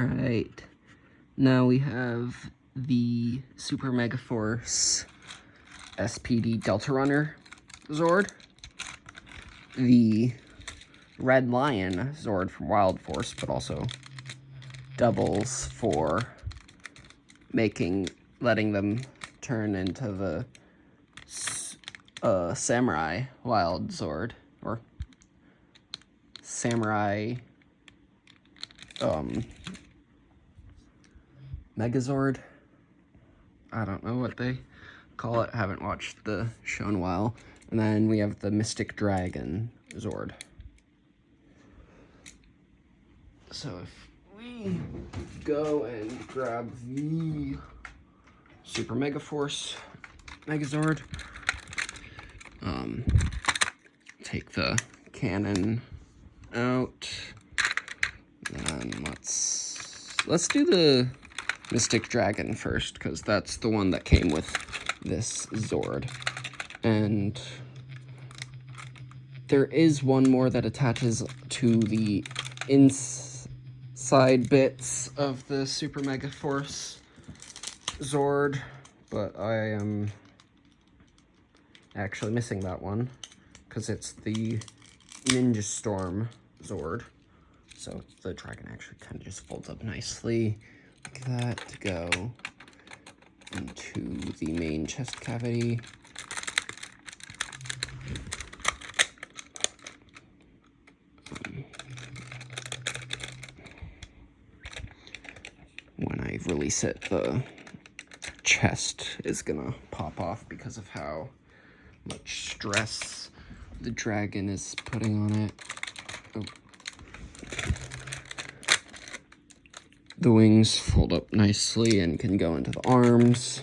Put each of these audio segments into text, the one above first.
Alright, now we have the Super Megaforce SPD Delta Runner Zord, the Red Lion Zord from Wild Force, but also doubles for letting them turn into the Samurai Wild Zord, or Samurai Megazord. I don't know what they call it. Haven't watched the show in a while. And then we have the Mystic Dragon Zord. So if we go and grab the Super Megaforce Megazord, take the cannon out, and let's do the Mystic Dragon first, because that's the one that came with this Zord. And there is one more that attaches to the inside bits of the Super Megaforce Zord, but I am actually missing that one, because it's the Ninja Storm Zord. So the dragon actually kind of just folds up nicely like that to go into the main chest cavity. When I release it, the chest is gonna pop off because of how much stress the dragon is putting on it. Oh. The wings fold up nicely and can go into the arms.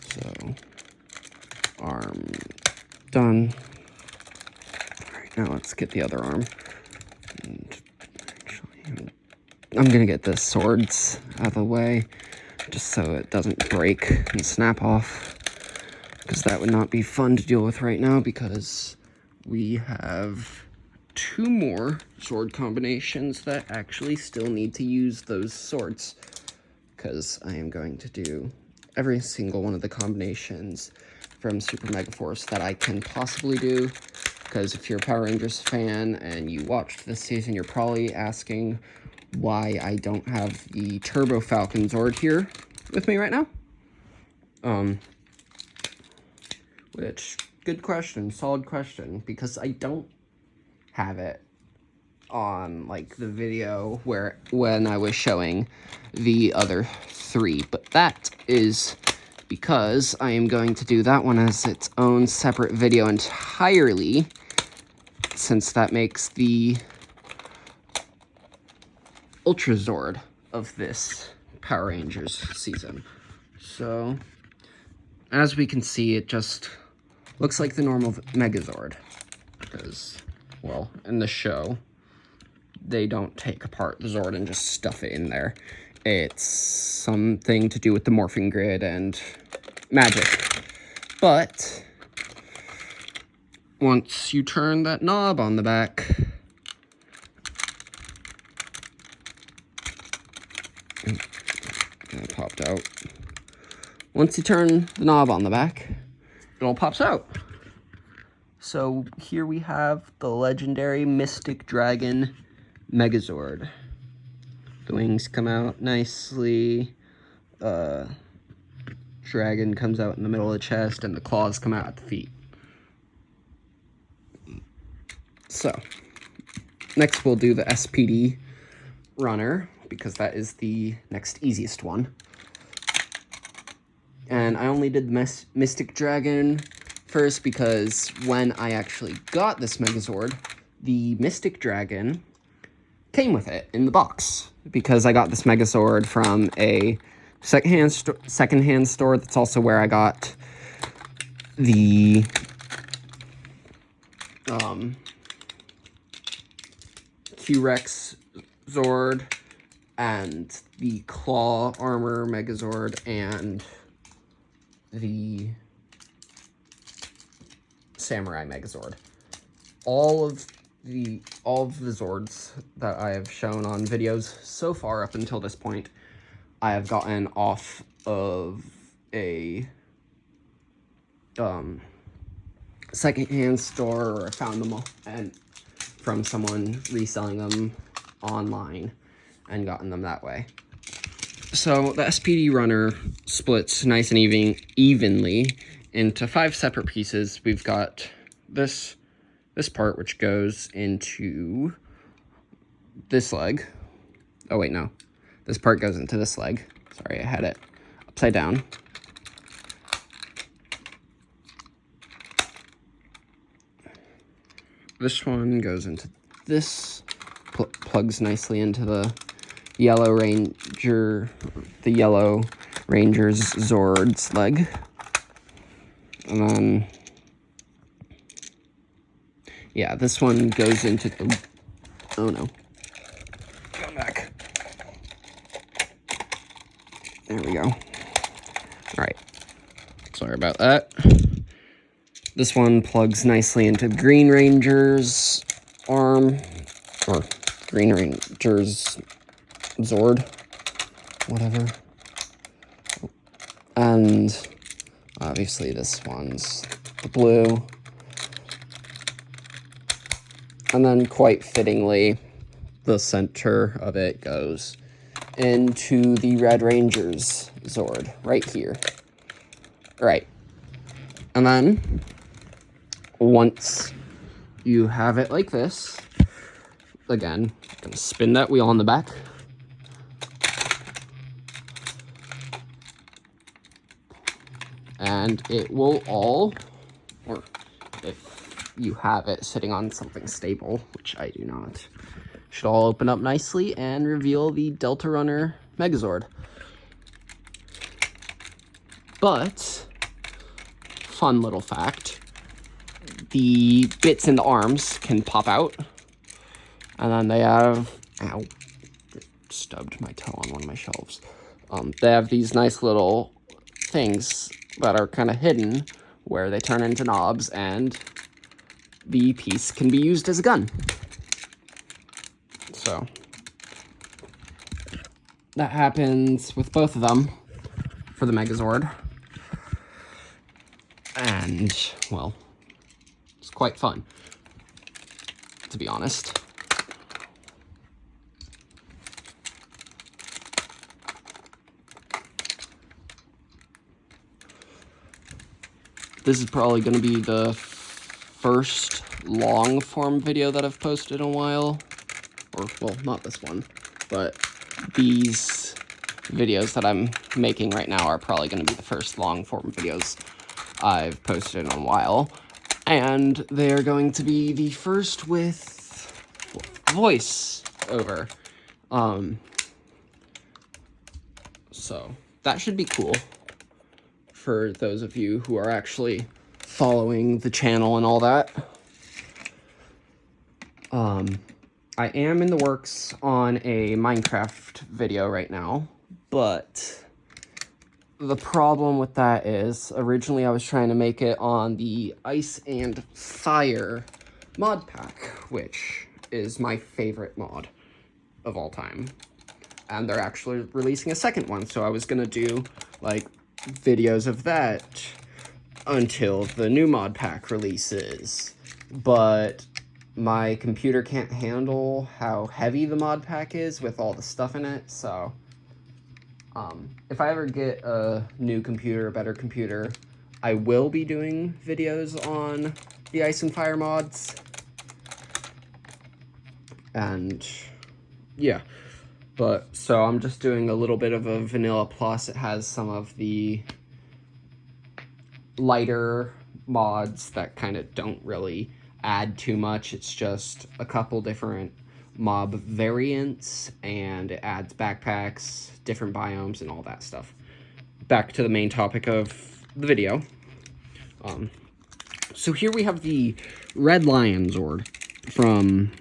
So, arm done. Alright, now let's get the other arm. And actually, I'm gonna get the swords out of the way, just so it doesn't break and snap off, because that would not be fun to deal with right now, because we have 2 more sword combinations that actually still need to use those swords, because I am going to do every single one of the combinations from Super Megaforce that I can possibly do, because if you're a Power Rangers fan and you watched this season, you're probably asking why I don't have the Turbo Falcon Zord here with me right now. Which, good question, solid question, because I don't have it on, like, the video when I was showing the other 3, but that is because I am going to do that one as its own separate video entirely, since that makes the Ultra Zord of this Power Rangers season. So, as we can see, it just looks like the normal Megazord, because, well, in the show, they don't take apart the Zord and just stuff it in there. It's something to do with the morphing grid and magic. But once you turn that knob on the back, it popped out. Once you turn the knob on the back, it all pops out. So here we have the legendary Mystic Dragon Megazord. The wings come out nicely. Dragon comes out in the middle of the chest, and the claws come out at the feet. So, next we'll do the SPD runner, because that is the next easiest one. And I only did the Mystic Dragon first because when I actually got this Megazord, the Mystic Dragon came with it in the box, because I got this Megazord from a secondhand store. That's also where I got the Q-Rex Zord and the Claw Armor Megazord and the Samurai Megazord. All of all of the Zords that I have shown on videos so far up until this point, I have gotten off of a secondhand store, or I found them and from someone reselling them online and gotten them that way. So the SPD runner splits nice and evenly into 5 separate pieces. We've got this part, which goes into this leg. Oh wait, no. This part goes into this leg. Sorry, I had it upside down. This one goes into this, plugs nicely into the Yellow Ranger's Zord's leg. And then, yeah, this one goes into the, oh no, come back. There we go. All right, sorry about that. This one plugs nicely into Green Ranger's arm, or Green Ranger's Zord, whatever. And obviously this one's the blue. And then quite fittingly, the center of it goes into the Red Ranger's Zord, right here. Right. And then, once you have it like this, again, I'm gonna spin that wheel on the back. And it will all, or if you have it sitting on something stable, which I do not, should all open up nicely and reveal the Delta Runner Megazord. But, fun little fact, the bits in the arms can pop out, and then they have, ow, stubbed my toe on one of my shelves. They have these nice little things that are kind of hidden where they turn into knobs, and the piece can be used as a gun. So that happens with both of them for the Megazord. And, well, it's quite fun, to be honest. This is probably going to be the first long-form video that I've posted in a while. Or, well, not this one, but these videos that I'm making right now are probably going to be the first long-form videos I've posted in a while. And they are going to be the first with voice over. So, that should be cool for those of you who are actually following the channel and all that. I am in the works on a Minecraft video right now, but the problem with that is, originally I was trying to make it on the Ice and Fire mod pack, which is my favorite mod of all time. And they're actually releasing a second one, so I was gonna do, like, videos of that until the new mod pack releases. But my computer can't handle how heavy the mod pack is with all the stuff in it, so if I ever get a new computer, a better computer, I will be doing videos on the Ice and Fire mods. And yeah, but so I'm just doing a little bit of a vanilla plus. It has some of the lighter mods that kind of don't really add too much. It's just a couple different mob variants, and it adds backpacks, different biomes, and all that stuff. Back to the main topic of the video. So here we have the Red Lion Zord from,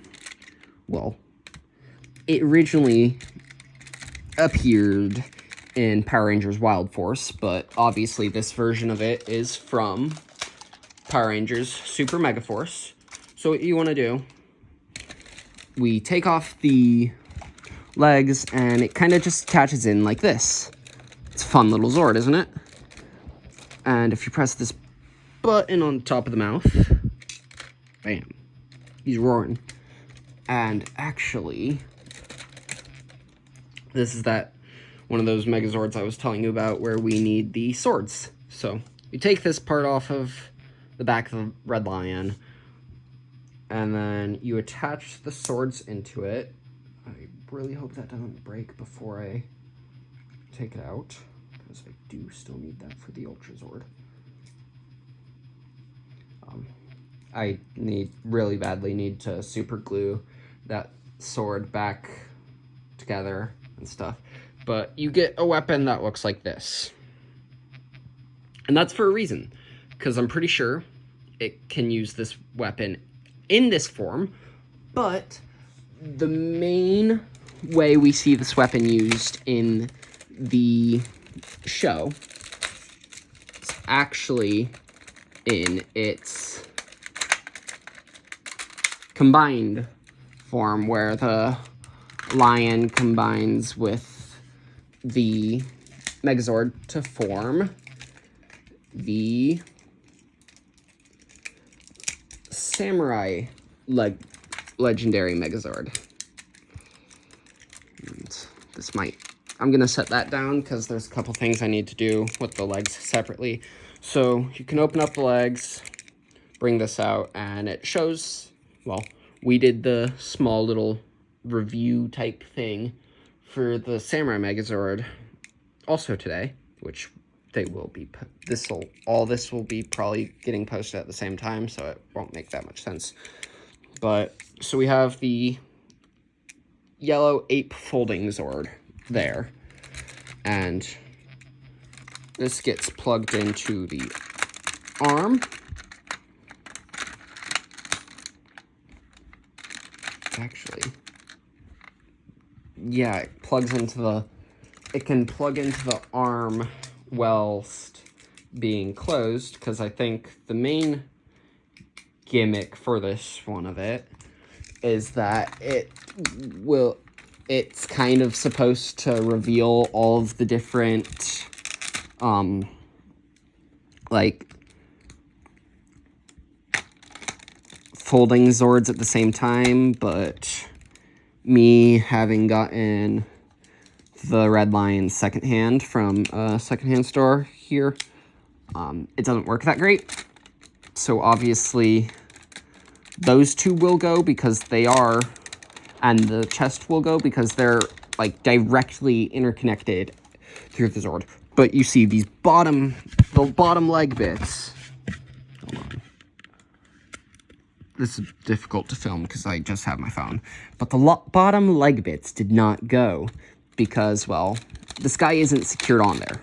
well, it originally appeared in Power Rangers Wild Force, but obviously this version of it is from Power Rangers Super Megaforce. So what you want to do we take off the legs, and it kind of just attaches in like this. It's a fun little Zord, isn't it? And if you press this button on top of the mouth, bam, he's roaring. And actually, this is one of those Megazords I was telling you about where we need the swords. So you take this part off of the back of the Red Lion, and then you attach the swords into it. I really hope that doesn't break before I take it out, because I do still need that for the Ultra Zord. I really badly need to super glue that sword back together and stuff. But you get a weapon that looks like this. And that's for a reason, because I'm pretty sure it can use this weapon in this form, but the main way we see this weapon used in the show is actually in its combined form, where the lion combines with the Megazord to form the Samurai legendary Megazord. And I'm gonna set that down because there's a couple things I need to do with the legs separately. So you can open up the legs, bring this out, and it shows, well, we did the small little review type thing for the Samurai Megazord also today, which they will be, all this will be probably getting posted at the same time, so it won't make that much sense. But, so we have the yellow ape folding Zord there, and this gets plugged into the arm. Actually, yeah, it can plug into the arm whilst being closed, because I think the main gimmick for this one of it is that it's kind of supposed to reveal all of the different like folding Zords at the same time, but me having gotten the Red Lion secondhand from a secondhand store here, it doesn't work that great. So obviously those two will go because they are, and the chest will go because they're like directly interconnected through the Zord. But you see these the bottom leg bits. Hold on. This is difficult to film because I just have my phone. But the bottom leg bits did not go because, well, this guy isn't secured on there.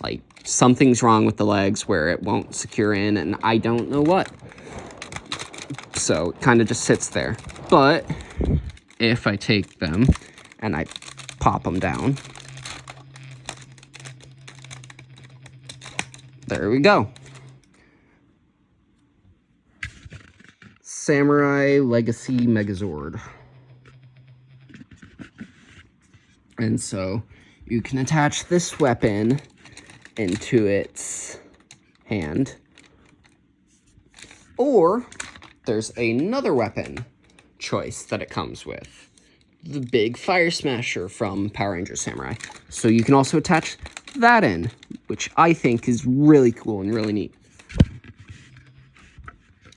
Like, something's wrong with the legs where it won't secure in, and I don't know what. So it kind of just sits there. But if I take them and I pop them down, there we go. Samurai Legacy Megazord. And so you can attach this weapon into its hand, or there's another weapon choice that it comes with, the big Fire Smasher from Power Rangers Samurai. So you can also attach that in, which I think is really cool and really neat.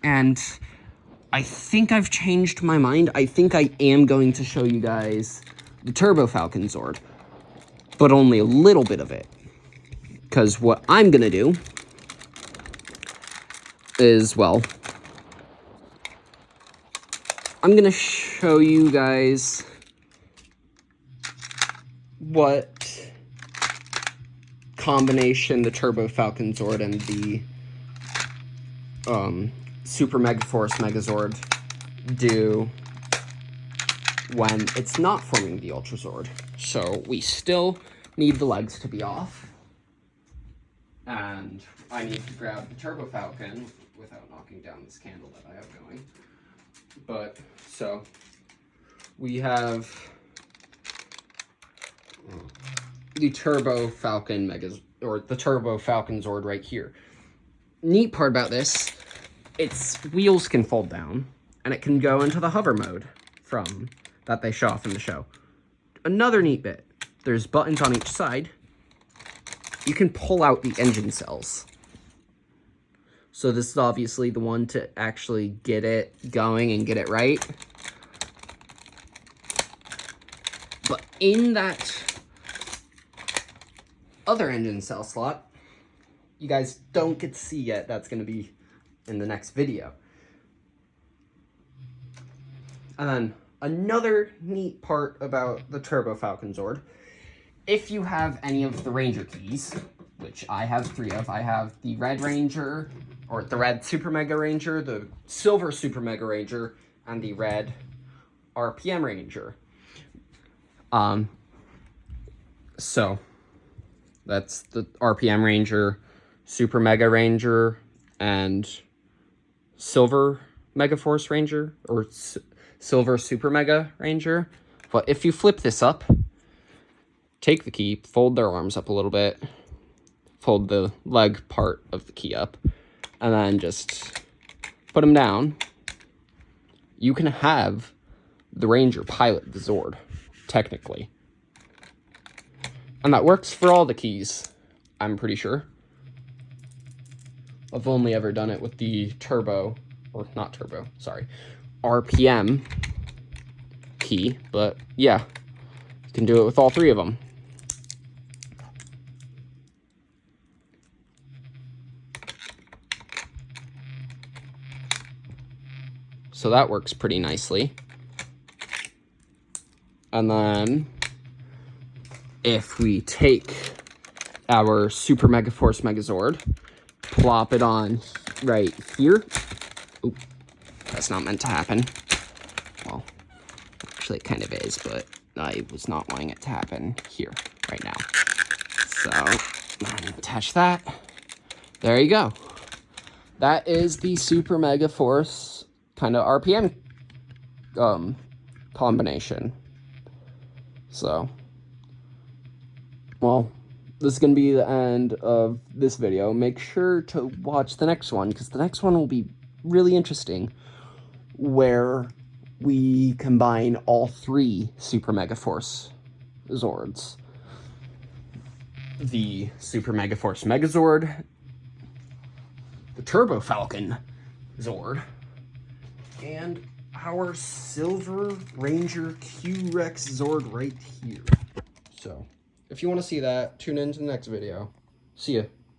And I think I've changed my mind. I think I am going to show you guys the Turbo Falcon Zord, but only a little bit of it. Because what I'm going to do is, well, I'm going to show you guys what combination the Turbo Falcon Zord and the Super Megaforce Megazord do when it's not forming the Ultra Zord. So we still need the legs to be off, and I need to grab the Turbo Falcon without knocking down this candle that I have going. But, so, we have the Turbo Falcon or the Turbo Falcon Zord right here. Neat part about this, its wheels can fold down, and it can go into the hover mode from that they show off in the show. Another neat bit, there's buttons on each side. You can pull out the engine cells. So this is obviously the one to actually get it going and get it right. But in that other engine cell slot, you guys don't get to see yet, that's going to be in the next video. And then another neat part about the Turbo Falcon Zord, if you have any of the Ranger keys, which I have 3 of, I have the Red Ranger, or the Red Super Mega Ranger, the Silver Super Mega Ranger, and the Red RPM Ranger. So that's the RPM Ranger, Super Mega Ranger, and Silver Megaforce Ranger, or Silver Super Mega Ranger. But if you flip this up, take the key, fold their arms up a little bit, fold the leg part of the key up, and then just put them down, you can have the Ranger pilot the Zord, technically. And that works for all the keys, I'm pretty sure. I've only ever done it with the Turbo, or not Turbo, sorry, RPM key, but yeah, you can do it with all 3 of them. So that works pretty nicely. And then if we take our Super Megaforce Megazord, plop it on right here. Oop, that's not meant to happen. Well, actually it kind of is, but I was not wanting it to happen here right now. So, attach that. There you go. That is the Super Megaforce kind of RPM combination. So, well, this is going to be the end of this video. Make sure to watch the next one, because the next one will be really interesting, where we combine all 3 Super Megaforce Zords. The Super Megaforce Megazord, the Turbo Falcon Zord, and our Silver Ranger Q-Rex Zord right here. So, if you want to see that, tune in to the next video. See ya.